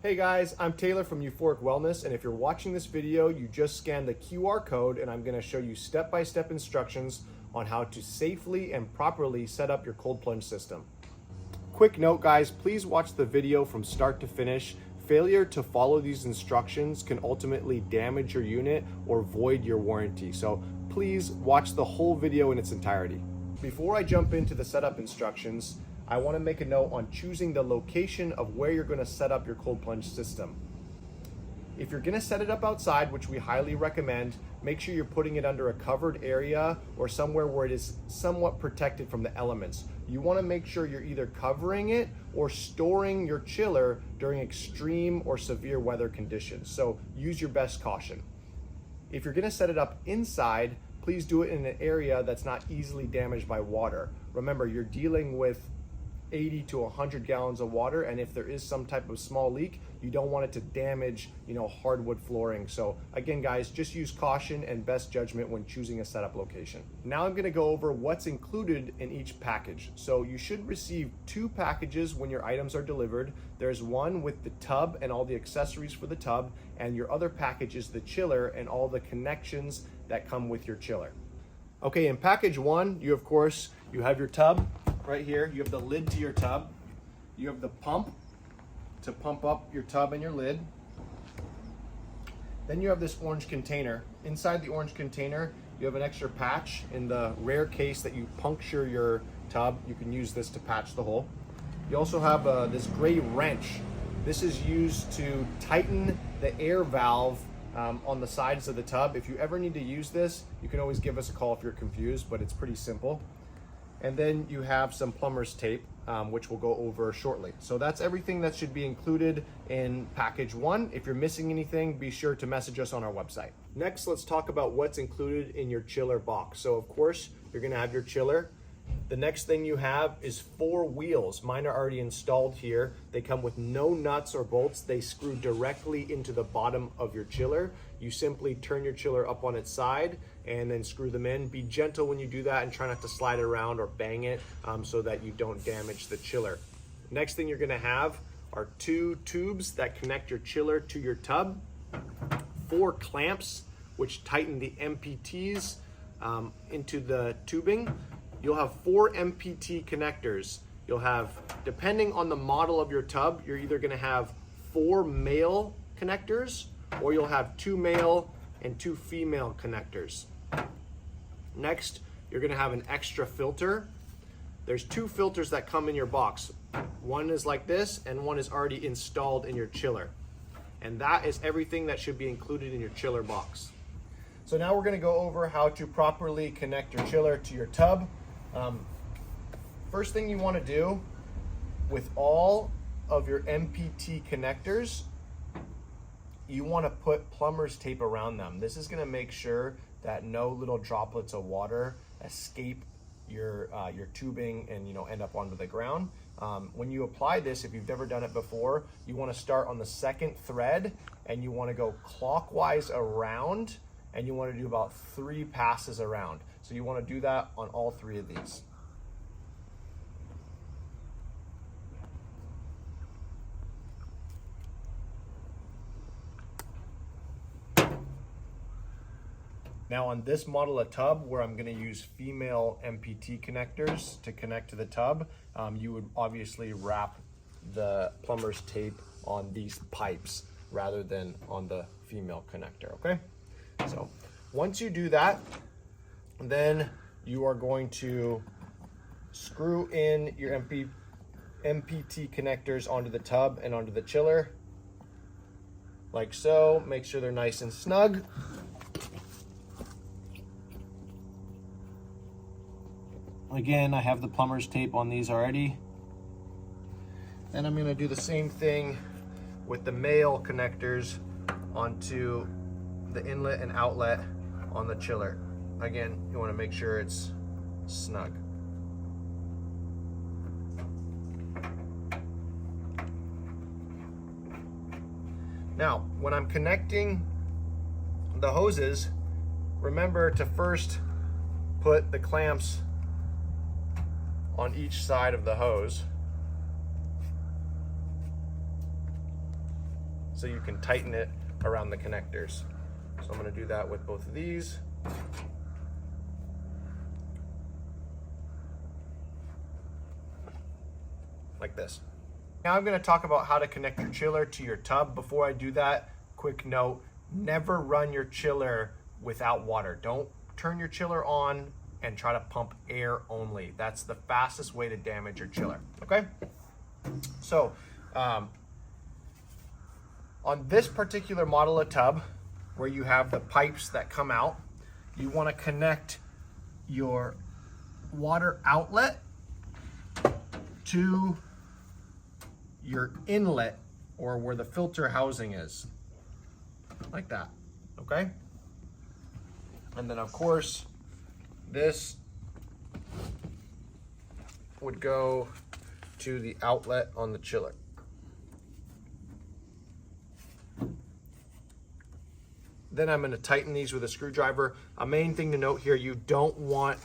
Hey guys, I'm Taylor from Euphoric Wellness, and if you're watching this video, you just scanned the QR code and I'm going to show you step-by-step instructions on how to safely and properly set up your cold plunge system. Quick note guys, please watch the video from start to finish. Failure to follow these instructions can ultimately damage your unit or void your warranty, so please watch the whole video in its entirety. Before I jump into the setup instructions, I want to make a note on choosing the location of where you're going to set up your cold plunge system. If you're going to set it up outside, which we highly recommend, make sure you're putting it under a covered area or somewhere where it is somewhat protected from the elements. You want to make sure you're either covering it or storing your chiller during extreme or severe weather conditions. So use your best caution. If you're going to set it up inside, please do it in an area that's not easily damaged by water. Remember, you're dealing with 80 to 100 gallons of water, and if there is some type of small leak, you don't want it to damage, hardwood flooring. So again guys, just use caution and best judgment when choosing a setup location. Now I'm going to go over what's included in each package. So you should receive 2 packages when your items are delivered. There's one with the tub and all the accessories for the tub, and your other package is the chiller and all the connections that come with your chiller. Okay, in package 1, you have your tub right here. You have the lid to your tub. You have the pump to pump up your tub and your lid. Then you have this orange container. Inside the orange container, you have an extra patch. In the rare case that you puncture your tub, you can use this to patch the hole. You also have this gray wrench. This is used to tighten the air valve on the sides of the tub. If you ever need to use this, you can always give us a call if you're confused, but it's pretty simple. And then you have some plumber's tape, which we'll go over shortly. So that's everything that should be included in package 1. If you're missing anything, be sure to message us on our website. Next, let's talk about what's included in your chiller box. So of course, you're gonna have your chiller. The next thing you have is 4 wheels. Mine are already installed here. They come with no nuts or bolts. They screw directly into the bottom of your chiller. You simply turn your chiller up on its side and then screw them in. Be gentle when you do that and try not to slide it around or bang it so that you don't damage the chiller. Next thing you're gonna have are 2 tubes that connect your chiller to your tub, 4 clamps which tighten the MPTs into the tubing. You'll have 4 MPT connectors. You'll have, depending on the model of your tub, you're either gonna have 4 male connectors or you'll have 2 male and 2 female connectors. Next, you're gonna have an extra filter. There's 2 filters that come in your box. One is like this and one is already installed in your chiller. And that is everything that should be included in your chiller box. So now we're gonna go over how to properly connect your chiller to your tub. First thing you want to do with all of your MPT connectors, you want to put plumber's tape around them. This is going to make sure that no little droplets of water escape your tubing and end up onto the ground. When you apply this, if you've never done it before, you want to start on the 2nd thread and you want to go clockwise around, and you want to do about 3 passes around. So you want to do that on all 3 of these. Now on this model of tub, where I'm going to use female MPT connectors to connect to the tub, you would obviously wrap the plumber's tape on these pipes rather than on the female connector, okay? So once you do that, then you are going to screw in your MPT connectors onto the tub and onto the chiller, like so. Make sure they're nice and snug. Again, I have the plumber's tape on these already. Then I'm going to do the same thing with the male connectors onto the inlet and outlet on the chiller. Again, you want to make sure it's snug. Now, when I'm connecting the hoses, remember to first put the clamps on each side of the hose. so you can tighten it around the connectors. So I'm going to do that with both of these. Like this. Now I'm going to talk about how to connect your chiller to your tub. Before I do that, quick note, never run your chiller without water. Don't turn your chiller on and try to pump air only. That's the fastest way to damage your chiller, okay? So, on this particular model of tub, where you have the pipes that come out, you want to connect your water outlet to your inlet, or where the filter housing is, like that, okay? And then of course, this would go to the outlet on the chiller. Then I'm going to tighten these with a screwdriver. A main thing to note here, you don't want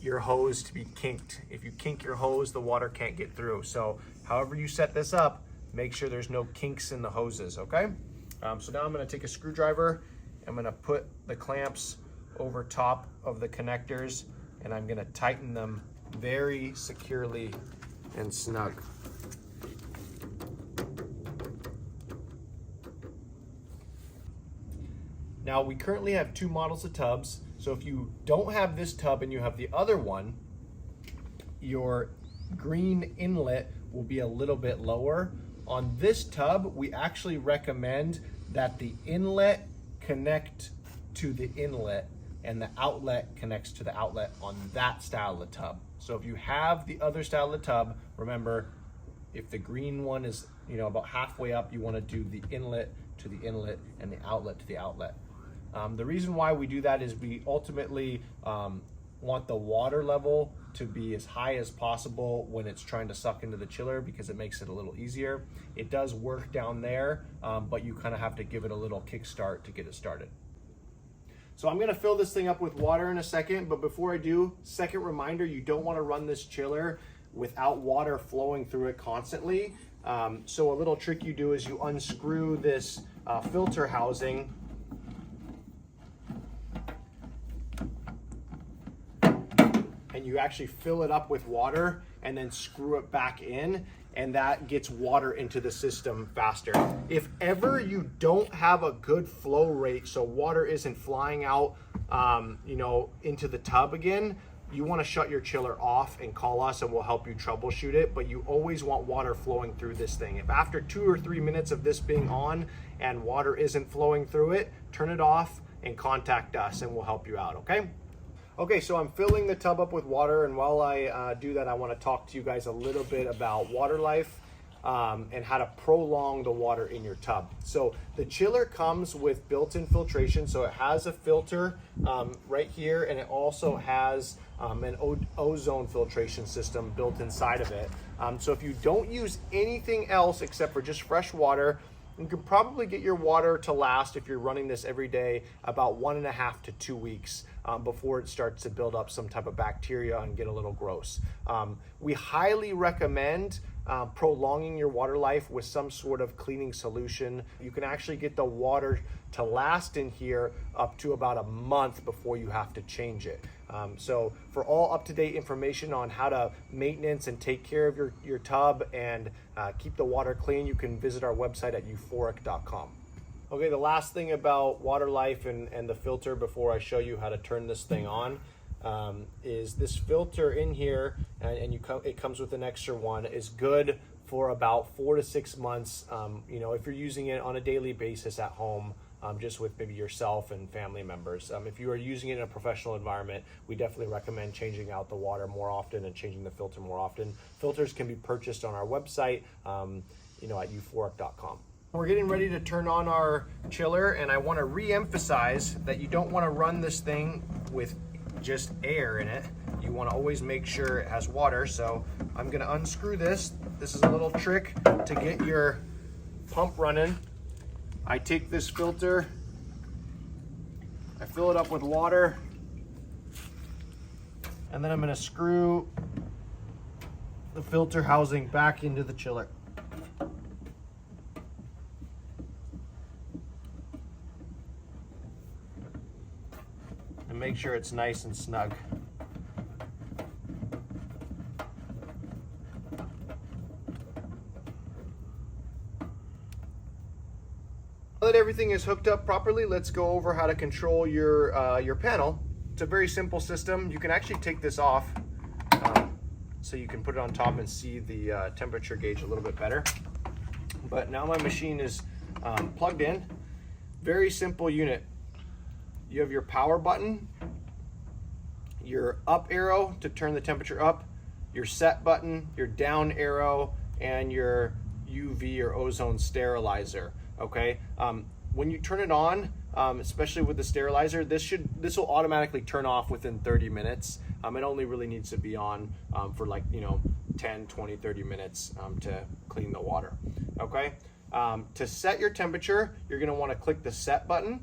your hose to be kinked. If you kink your hose, the water can't get through. So however you set this up, make sure there's no kinks in the hoses, okay? So now I'm going to take a screwdriver, I'm going to put the clamps over top of the connectors, and I'm going to tighten them very securely and snug. Now we currently have two models of tubs, so if you don't have this tub and you have the other one, your green inlet will be a little bit lower. On this tub, we actually recommend that the inlet connect to the inlet and the outlet connects to the outlet on that style of tub. So if you have the other style of tub, remember, if the green one is, about halfway up, you want to do the inlet to the inlet and the outlet to the outlet. The reason why we do that is we ultimately want the water level to be as high as possible when it's trying to suck into the chiller, because it makes it a little easier. It does work down there, but you kind of have to give it a little kickstart to get it started. So I'm gonna fill this thing up with water in a second, but before I do, second reminder, you don't wanna run this chiller without water flowing through it constantly. So a little trick you do is you unscrew this filter housing and you actually fill it up with water and then screw it back in, and that gets water into the system faster. If ever you don't have a good flow rate, so water isn't flying out into the tub again, you want to shut your chiller off and call us and we'll help you troubleshoot it. But you always want water flowing through this thing. If after 2 or 3 minutes of this being on and water isn't flowing through it, turn it off and contact us and we'll help you out, okay? Okay, so I'm filling the tub up with water, and while I do that, I want to talk to you guys a little bit about water life and how to prolong the water in your tub. So the chiller comes with built-in filtration, so it has a filter right here, and it also has an ozone filtration system built inside of it. So if you don't use anything else except for just fresh water, you can probably get your water to last, if you're running this every day, about 1.5 to 2 weeks before it starts to build up some type of bacteria and get a little gross. We highly recommend prolonging your water life with some sort of cleaning solution. You can actually get the water to last in here up to about a month before you have to change it. So for all up-to-date information on how to maintenance and take care of your tub and keep the water clean, you can visit our website at euphoric.com. Okay, the last thing about water life and the filter before I show you how to turn this thing on is this filter in here, and it comes with an extra one, is good for about 4 to 6 months. If you're using it on a daily basis at home, just with maybe yourself and family members. If you are using it in a professional environment, we definitely recommend changing out the water more often and changing the filter more often. Filters can be purchased on our website, at euphoric.com. We're getting ready to turn on our chiller, and I want to re-emphasize that you don't want to run this thing with just air in it. You want to always make sure it has water. So I'm going to unscrew this. This is a little trick to get your pump running. I take this filter, I fill it up with water, and then I'm going to screw the filter housing back into the chiller. make sure it's nice and snug. Now that everything is hooked up properly, let's go over how to control your panel. It's a very simple system. You can actually take this off so you can put it on top and see the temperature gauge a little bit better. But now my machine is plugged in. Very simple unit. You have your power button, your up arrow to turn the temperature up, your set button, your down arrow, and your UV or ozone sterilizer. Okay, when you turn it on, especially with the sterilizer, this will automatically turn off within 30 minutes. It only really needs to be on for like 10, 20, 30 minutes to clean the water. Okay, to set your temperature, you're going to want to click the set button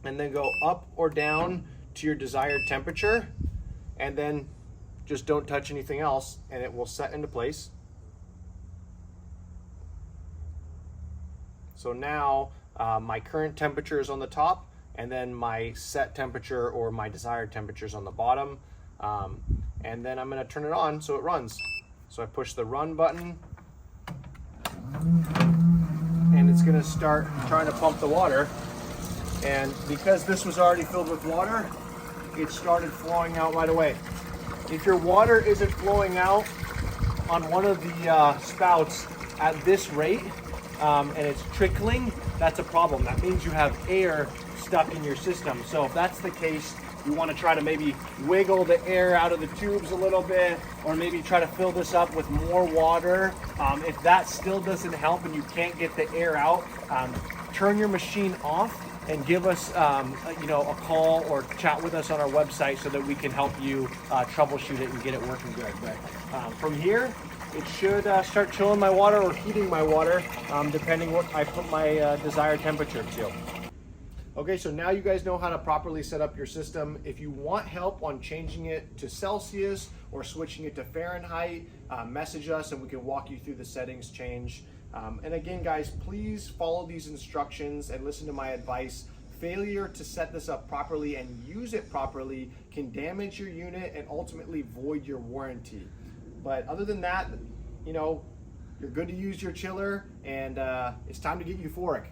and then go up or down to your desired temperature, and then just don't touch anything else and it will set into place. So now my current temperature is on the top, and then my set temperature or my desired temperature is on the bottom. And then I'm gonna turn it on so it runs. So I push the run button, and it's gonna start trying to pump the water. And because this was already filled with water, it started flowing out right away. If your water isn't flowing out on one of the spouts at this rate, and it's trickling, that's a problem. That means you have air stuck in your system. So if that's the case, you want to try to maybe wiggle the air out of the tubes a little bit, or maybe try to fill this up with more water. If that still doesn't help and you can't get the air out, turn your machine off and give us a call or chat with us on our website so that we can help you troubleshoot it and get it working good. But from here, it should start chilling my water or heating my water, depending what I put my desired temperature to. Okay, so now you guys know how to properly set up your system. If you want help on changing it to Celsius or switching it to Fahrenheit, message us and we can walk you through the settings change. And again, guys, please follow these instructions and listen to my advice. Failure to set this up properly and use it properly can damage your unit and ultimately void your warranty. But other than that, you're good to use your chiller, and it's time to get euphoric.